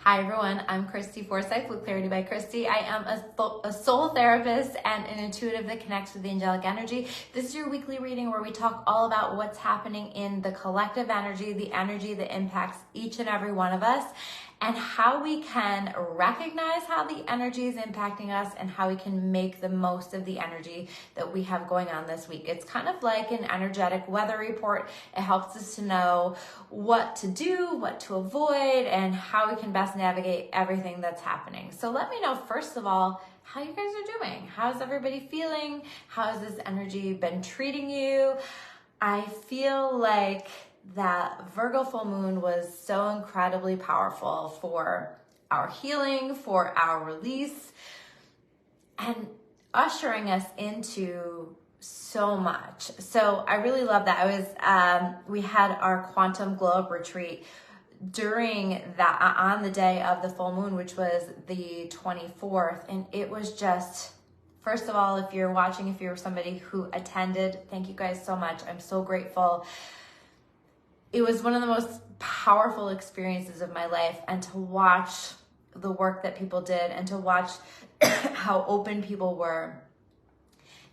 Hi everyone, I'm Christy Forsyth with Clarity by Christy. I am a soul therapist and an intuitive that connects with the angelic energy. This is your weekly reading where we talk all about what's happening in the collective energy that impacts each and every one of us, and how we can recognize how the energy is impacting us and how we can make the most of the energy that we have going on this week. It's kind of like an energetic weather report. It helps us to know what to do, what to avoid, and how we can best navigate everything that's happening. So let me know, first of all, how you guys are doing. How's everybody feeling? How has this energy been treating you? I feel like that Virgo full moon was so incredibly powerful for our healing, for our release, and ushering us into so much. So I really love that. We had our Quantum Glow Up retreat during that, on the day of the full moon, which was the 24th. And it was just, first of all, if you're watching, if you're somebody who attended, thank you guys so much. I'm so grateful. It was one of the most powerful experiences of my life, and to watch the work that people did and to watch how open people were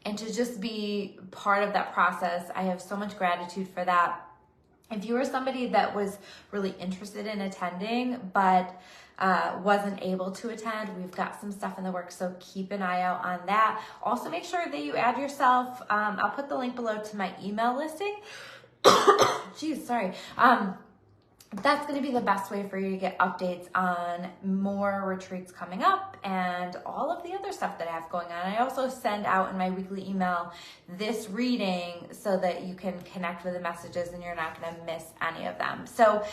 and to just be part of that process. I have so much gratitude for that. If you were somebody that was really interested in attending but wasn't able to attend, we've got some stuff in the works, so keep an eye out on that. Also, make sure that you add yourself. I'll put the link below to my email listing. Geez, sorry. That's going to be the best way for you to get updates on more retreats coming up and all of the other stuff that I have going on. I also send out in my weekly email this reading so that you can connect with the messages and you're not going to miss any of them. So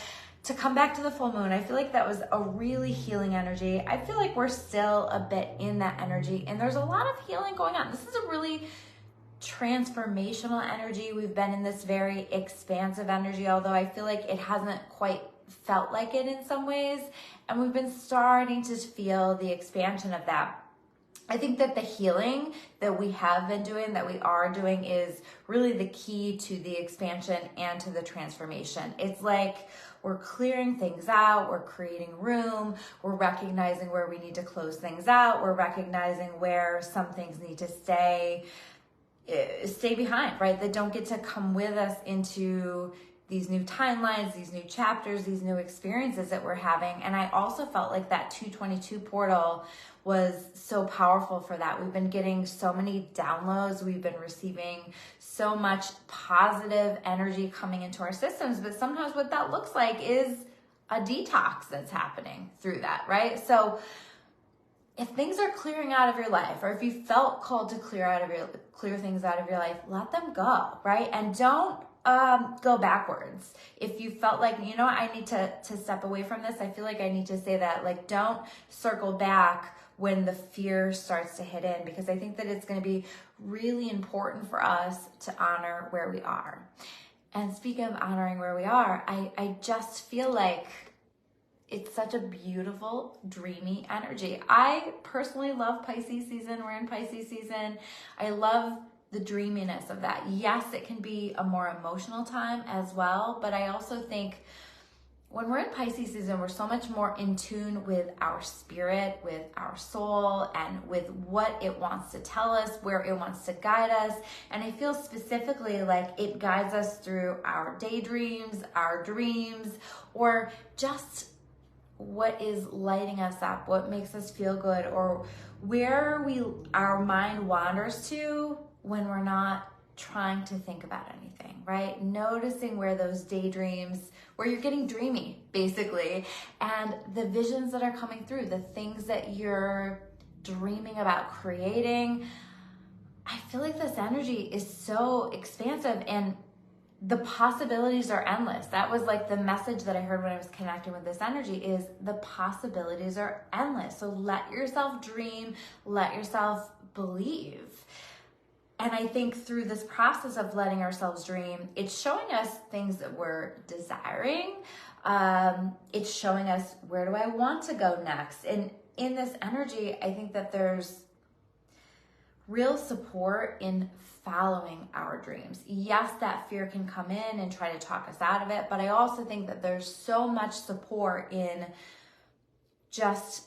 to come back to the full moon, I feel like that was a really healing energy. I feel like we're still a bit in that energy, and there's a lot of healing going on. This is a really transformational energy. We've been in this very expansive energy, although I feel like it hasn't quite felt like it in some ways, and we've been starting to feel the expansion of that. I think that the healing that we have been doing, that we are doing, is really the key to the expansion and to the transformation. It's like we're clearing things out, we're creating room, we're recognizing where we need to close things out, we're recognizing where some things need to stay behind, right? That don't get to come with us into these new timelines, these new chapters, these new experiences that we're having. And I also felt like that 222 portal was so powerful for that. We've been getting so many downloads. We've been receiving so much positive energy coming into our systems. But sometimes what that looks like is a detox that's happening through that, right? So if things are clearing out of your life, or if you felt called to clear things out of your life, let them go, right? And don't go backwards. If you felt like, you know what, I need to step away from this, I feel like I need to say that, like, don't circle back when the fear starts to hit in, because I think that it's going to be really important for us to honor where we are. And speaking of honoring where we are, I just feel like it's such a beautiful, dreamy energy. I personally love Pisces season. We're in Pisces season. I love the dreaminess of that. Yes, it can be a more emotional time as well, but I also think when we're in Pisces season, we're so much more in tune with our spirit, with our soul, and with what it wants to tell us, where it wants to guide us. And I feel specifically like it guides us through our daydreams, our dreams, or just what is lighting us up, what makes us feel good, or where our mind wanders to when we're not trying to think about anything, right? Noticing where those daydreams, where you're getting dreamy, basically, and the visions that are coming through, the things that you're dreaming about creating. I feel like this energy is so expansive, and the possibilities are endless. That was like the message that I heard when I was connecting with this energy, is the possibilities are endless. So let yourself dream, let yourself believe. And I think through this process of letting ourselves dream, it's showing us things that we're desiring. It's showing us, where do I want to go next? And in this energy, I think that there's real support in following our dreams. Yes, that fear can come in and try to talk us out of it, but I also think that there's so much support in just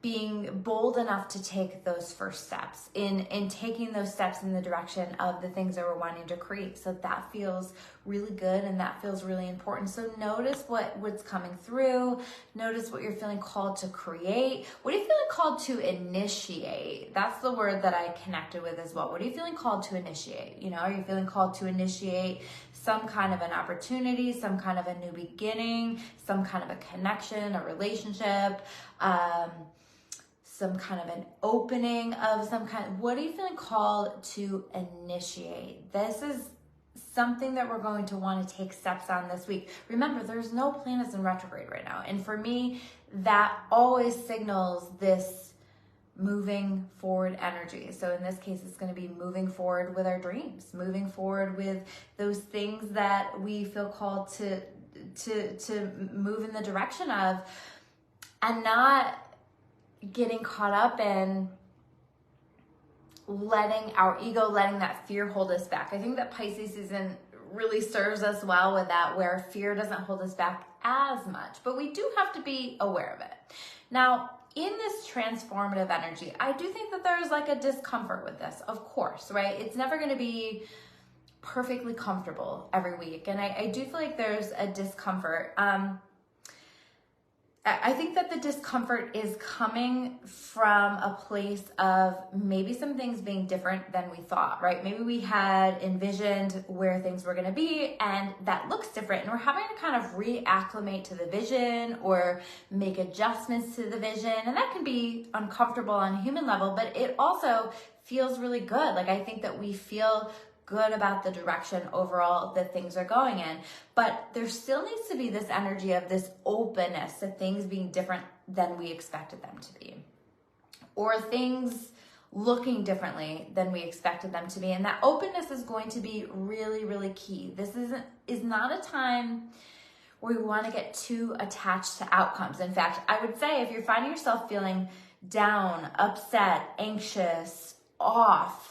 being bold enough to take those first steps in taking those steps in the direction of the things that we're wanting to create. So that feels really good, and that feels really important. So notice what's coming through. Notice what you're feeling called to create. What are you feeling called to initiate? That's the word that I connected with as well. What are you feeling called to initiate? You know, are you feeling called to initiate some kind of an opportunity, some kind of a new beginning, some kind of a connection, a relationship, some kind of an opening of some kind? What are you feeling called to initiate? This is something that we're going to want to take steps on this week. Remember, there's no planets in retrograde right now. And for me, that always signals this moving forward energy. So in this case, it's going to be moving forward with our dreams, moving forward with those things that we feel called to move in the direction of, and not getting caught up in letting our ego, letting that fear hold us back. I think that Pisces season really serves us well with that, where fear doesn't hold us back as much, but we do have to be aware of it. Now, in this transformative energy, I do think that there's like a discomfort with this, of course, right? It's never going to be perfectly comfortable every week. And I do feel like there's a discomfort. I think that the discomfort is coming from a place of maybe some things being different than we thought, right? Maybe we had envisioned where things were going to be, and that looks different, and we're having to kind of reacclimate to the vision or make adjustments to the vision. And that can be uncomfortable on a human level, but it also feels really good. Like, I think that we feel good about the direction overall that things are going in, but there still needs to be this energy of this openness to things being different than we expected them to be, or things looking differently than we expected them to be. And that openness is going to be really, really key. This is not a time where we want to get too attached to outcomes. In fact, I would say if you're finding yourself feeling down, upset, anxious, off,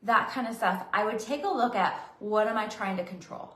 that kind of stuff, I would take a look at, what am I trying to control?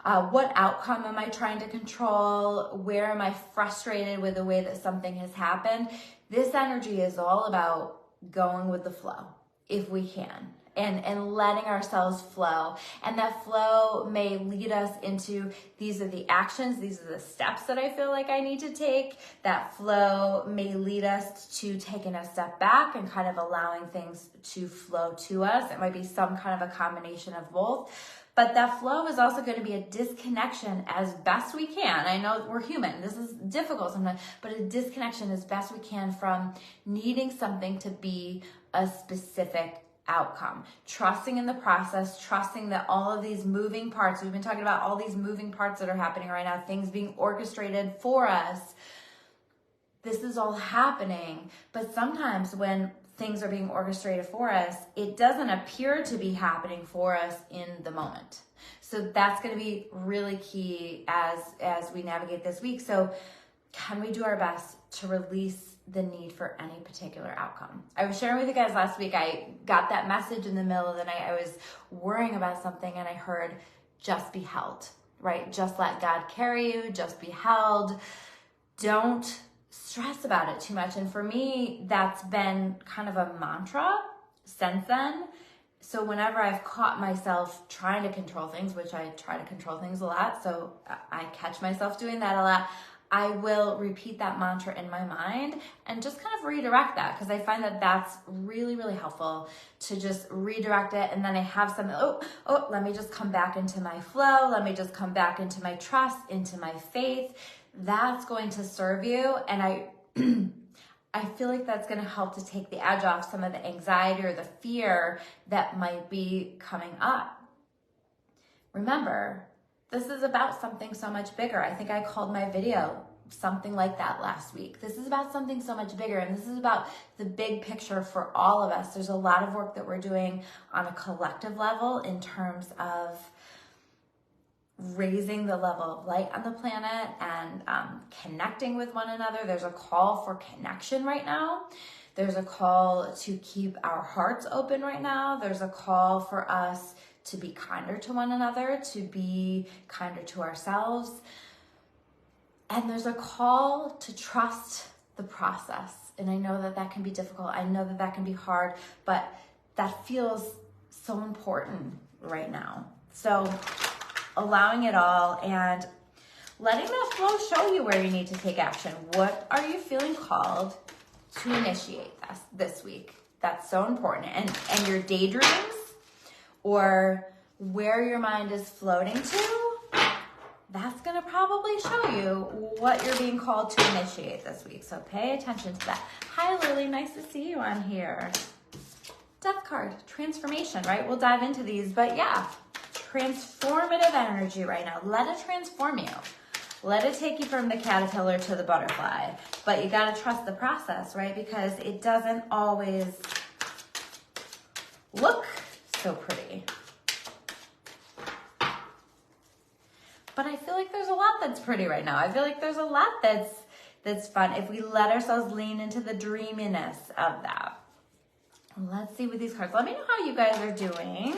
What outcome am I trying to control? Where am I frustrated with the way that something has happened? This energy is all about going with the flow, if we can, and letting ourselves flow. And that flow may lead us into, these are the actions, these are the steps that I feel like I need to take. That flow may lead us to taking a step back and kind of allowing things to flow to us. It might be some kind of a combination of both. But that flow is also going to be a disconnection as best we can. I know we're human. This is difficult sometimes, but a disconnection as best we can from needing something to be a specific outcome. Trusting in the process, trusting that all of these moving parts, we've been talking about all these moving parts that are happening right now, things being orchestrated for us. This is all happening, but sometimes when things are being orchestrated for us, it doesn't appear to be happening for us in the moment. So that's going to be really key as we navigate this week. So can we do our best to release the need for any particular outcome? I was sharing with you guys last week, I got that message in the middle of the night. I was worrying about something and I heard, just be held, right? Just let God carry you, just be held. Don't stress about it too much. And for me, that's been kind of a mantra since then. So whenever I've caught myself trying to control things, which I try to control things a lot, so I catch myself doing that a lot, I will repeat that mantra in my mind and just kind of redirect that, because I find that that's really, really helpful to just redirect it. And then I have something, let me just come back into my flow. Let me just come back into my trust, into my faith. That's going to serve you. And I feel like that's going to help to take the edge off some of the anxiety or the fear that might be coming up. Remember, this is about something so much bigger. I think I called my video something like that last week. This is about something so much bigger, and this is about the big picture for all of us. There's a lot of work that we're doing on a collective level in terms of raising the level of light on the planet and connecting with one another. There's a call for connection right now. There's a call to keep our hearts open right now. There's a call for us to be kinder to one another, to be kinder to ourselves. And there's a call to trust the process. And I know that that can be difficult. I know that that can be hard, but that feels so important right now. So allowing it all and letting the flow show you where you need to take action. What are you feeling called to initiate this week? That's so important. And your daydreams, or where your mind is floating to, that's going to probably show you what you're being called to initiate this week. So pay attention to that. Hi, Lily. Nice to see you on here. Death card, transformation, right? We'll dive into these, but yeah, transformative energy right now. Let it transform you. Let it take you from the caterpillar to the butterfly. But you got to trust the process, right? Because it doesn't always look so pretty. But I feel like there's a lot that's pretty right now. I feel like there's a lot that's fun if we let ourselves lean into the dreaminess of that. Let's see with these cards. Let me know how you guys are doing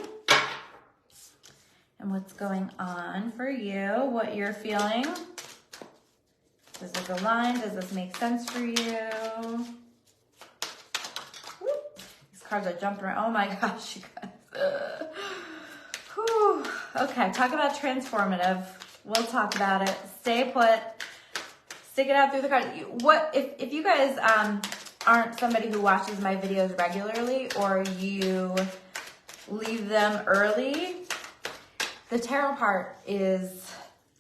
and what's going on for you, what you're feeling. Does this align? Does this make sense for you? Whoop. These cards are jumping around. Oh my gosh, you guys. Whew. Okay, talk about transformative. We'll talk about it. Stay put. Stick it out through the cards. What if you guys aren't somebody who watches my videos regularly, or you leave them early? The tarot part is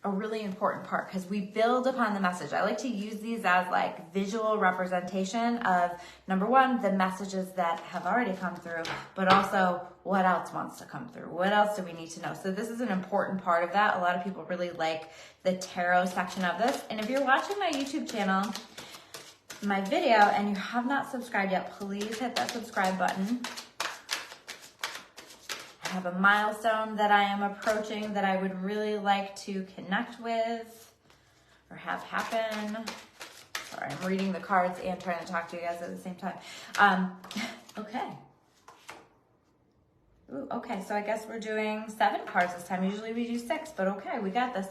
a really important part because we build upon the message. I like to use these as like visual representation of, number one, the messages that have already come through, but also what else wants to come through? What else do we need to know? So this is an important part of that. A lot of people really like the tarot section of this. And if you're watching my YouTube channel, my video, and you have not subscribed yet, please hit that subscribe button. I have a milestone that I am approaching that I would really like to connect with or have happen. Sorry, I'm reading the cards and trying to talk to you guys at the same time. Okay. Ooh, okay, so I guess we're doing 7 cards this time. Usually we do 6, but okay, we got this.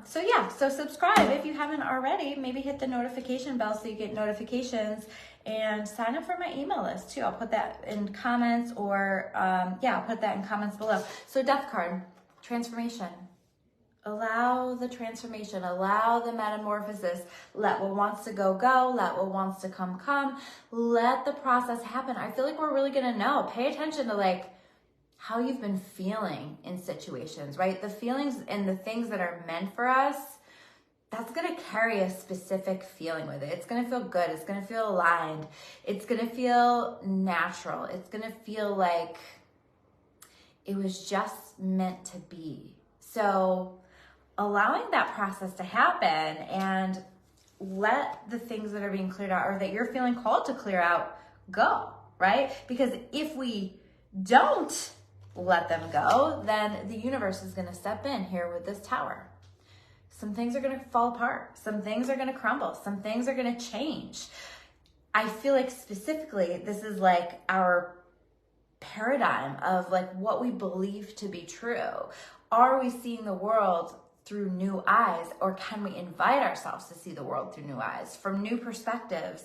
So yeah, so subscribe if you haven't already. Maybe hit the notification bell so you get notifications, and sign up for my email list too. I'll put that in comments, or I'll put that in comments below. So death card, transformation. Allow the transformation, allow the metamorphosis. Let what wants to go, go. Let what wants to come, come. Let the process happen. I feel like we're really gonna know. Pay attention to like how you've been feeling in situations, right? The feelings and the things that are meant for us, that's going to carry a specific feeling with it. It's going to feel good. It's going to feel aligned. It's going to feel natural. It's going to feel like it was just meant to be. So allowing that process to happen, and let the things that are being cleared out, or that you're feeling called to clear out, go, right? Because if we don't let them go, then the universe is going to step in here with this tower. Some things are going to fall apart. Some things are going to crumble. Some things are going to change. I feel like specifically this is like our paradigm of like what we believe to be true. Are we seeing the world through new eyes, or can we invite ourselves to see the world through new eyes, from new perspectives?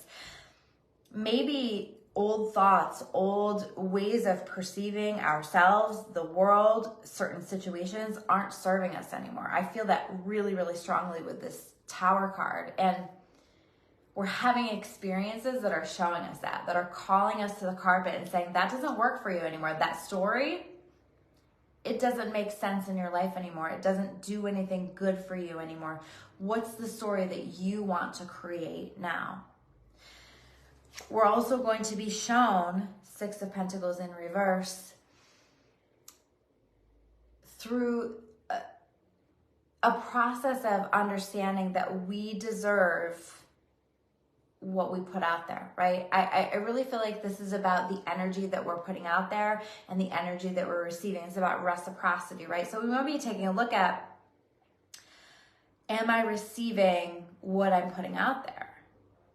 Maybe old thoughts, old ways of perceiving ourselves, the world, certain situations aren't serving us anymore. I feel that really, really strongly with this Tower card. And we're having experiences that are showing us that are calling us to the carpet and saying, that doesn't work for you anymore. That story, it doesn't make sense in your life anymore. It doesn't do anything good for you anymore. What's the story that you want to create now? We're also going to be shown 6 of Pentacles in reverse through a process of understanding that we deserve what we put out there, right? I really feel like this is about the energy that we're putting out there and the energy that we're receiving. It's about reciprocity, right? So we want to be taking a look at, am I receiving what I'm putting out there?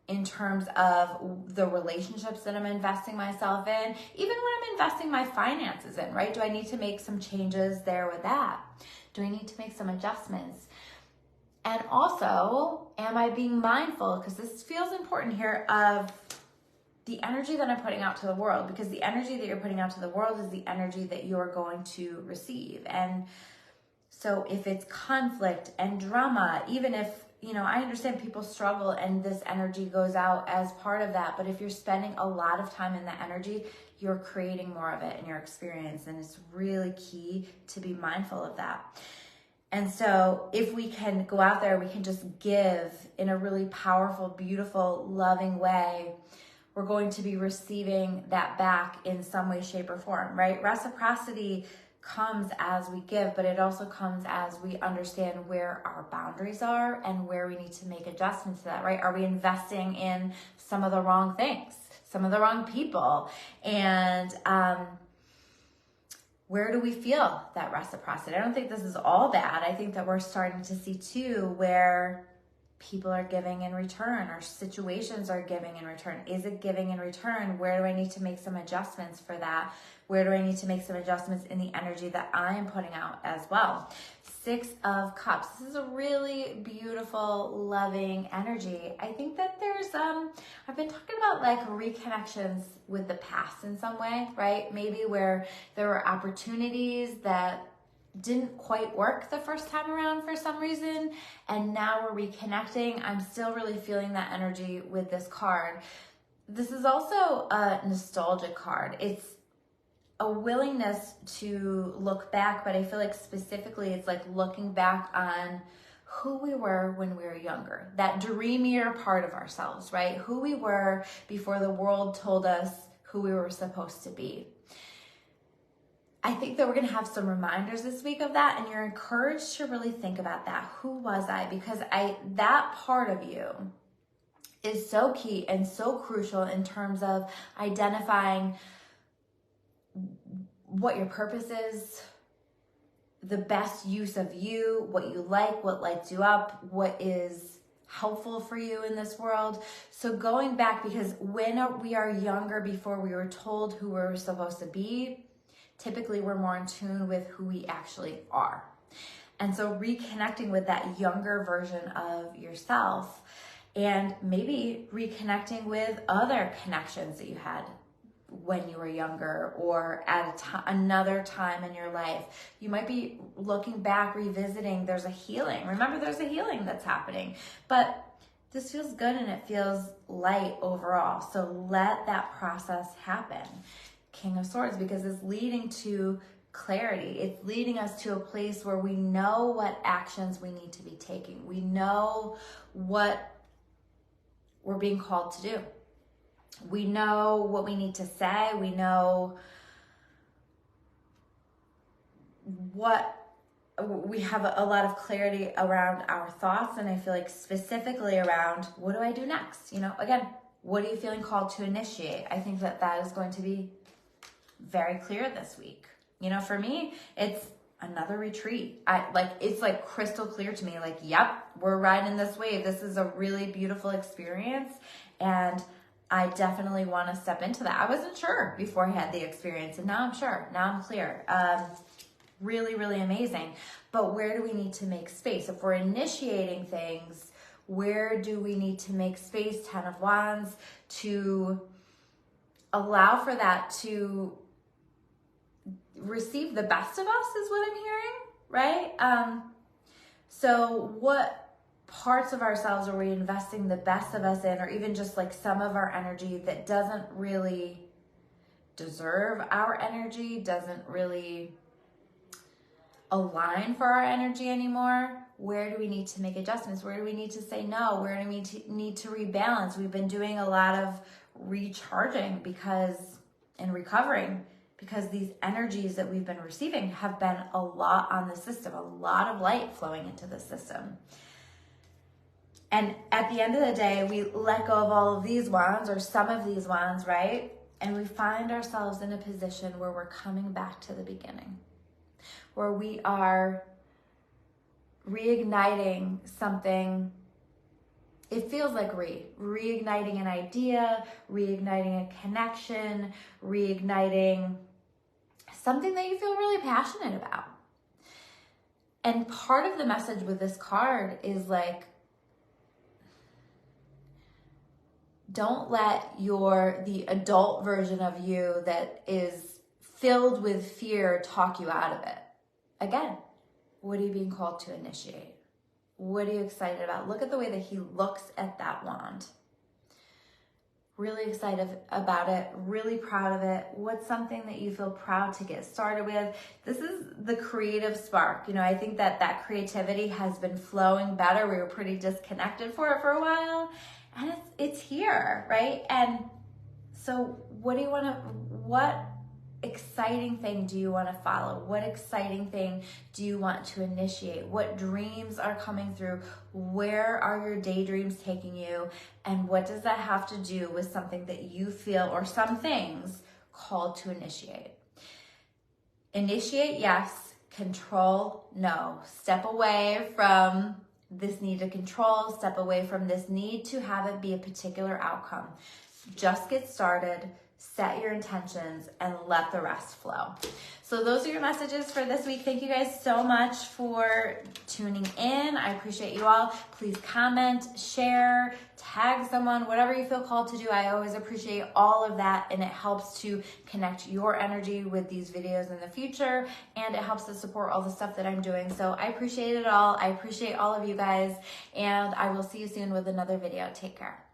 In terms of the relationships that I'm investing myself in, even when I'm investing my finances in, right? Do I need to make some changes there with that? Do I need to make some adjustments? And also, am I being mindful, because this feels important here, of the energy that I'm putting out to the world, because the energy that you're putting out to the world is the energy that you're going to receive. And so if it's conflict and drama, even if, I understand people struggle and this energy goes out as part of that, but if you're spending a lot of time in that energy, you're creating more of it in your experience. And it's really key to be mindful of that. And so if we can go out there, we can just give in a really powerful, beautiful, loving way, we're going to be receiving that back in some way, shape, or form, right? Reciprocity comes as we give, but it also comes as we understand where our boundaries are and where we need to make adjustments to that, right? Are we investing in some of the wrong things, some of the wrong people? And where do we feel that reciprocity? I don't think this is all bad. I think that we're starting to see too where people are giving in return, or situations are giving in return. Is it giving in return? Where do I need to make some adjustments for that? Where do I need to make some adjustments in the energy that I am putting out as well? 6 of Cups. This is a really beautiful, loving energy. I think that there's, I've been talking about like reconnections with the past in some way, right? Maybe where there were opportunities that didn't quite work the first time around for some reason, and now we're reconnecting. I'm still really feeling that energy with this card. This is also a nostalgic card. It's a willingness to look back, but I feel like specifically it's like looking back on who we were when we were younger, that dreamier part of ourselves, right? Who we were before the world told us who we were supposed to be. I think that we're going to have some reminders this week of that, and you're encouraged to really think about that. Who was I? Because that part of you is so key and so crucial in terms of identifying what your purpose is, the best use of you, what you like, what lights you up, what is helpful for you in this world. So going back, because when we are younger, before we were told who we're supposed to be, typically we're more in tune with who we actually are. And so reconnecting with that younger version of yourself, and maybe reconnecting with other connections that you had when you were younger, or at another time in your life. You might be looking back, revisiting. There's a healing. Remember, there's a healing that's happening. But this feels good and it feels light overall. So let that process happen. King of Swords, because it's leading to clarity. It's leading us to a place where we know what actions we need to be taking. We know what we're being called to do. We know what we need to say. We know what we have a lot of clarity around our thoughts. And I feel like specifically around, what do I do next? Again, what are you feeling called to initiate? I think that is going to be very clear this week. For me, it's another retreat. It's like crystal clear to me, like, yep, we're riding this wave. This is a really beautiful experience. And I definitely want to step into that. I wasn't sure before I had the experience, and now I'm sure. Now I'm clear. Really, really amazing. But where do we need to make space? If we're initiating things, where do we need to make space? 10 of Wands, to allow for that to receive the best of us is what I'm hearing, right? So what parts of ourselves are we investing the best of us in, or even just like some of our energy that doesn't really deserve our energy, doesn't really align for our energy anymore? Where do we need to make adjustments? Where do we need to say no? Where do we need to rebalance? We've been doing a lot of recharging and recovering, because these energies that we've been receiving have been a lot on the system, a lot of light flowing into the system. And at the end of the day, we let go of all of these wands, or some of these wands, right? And we find ourselves in a position where we're coming back to the beginning, where we are reigniting something. It feels like reigniting an idea, reigniting a connection, reigniting something that you feel really passionate about. And part of the message with this card is like, don't let the adult version of you that is filled with fear talk you out of it. Again, what are you being called to initiate? What are you excited about? Look at the way that he looks at that wand. Really excited about it, really proud of it. What's something that you feel proud to get started with? This is the creative spark. You know, I think that creativity has been flowing better. We were pretty disconnected for a while, and it's here, right? And so what exciting thing do you want to follow? What exciting thing do you want to initiate? What dreams are coming through? Where are your daydreams taking you? And what does that have to do with something that you feel, or some things, called to initiate? Initiate, yes. Control, no. Step away from this need to control. Step away from this need to have it be a particular outcome. Just get started. Set your intentions and let the rest flow. So those are your messages for this week. Thank you guys so much for tuning in. I appreciate you all. Please comment, share, tag someone, whatever you feel called to do. I always appreciate all of that, and it helps to connect your energy with these videos in the future, and it helps to support all the stuff that I'm doing. So I appreciate it all. I appreciate all of you guys, and I will see you soon with another video. Take care.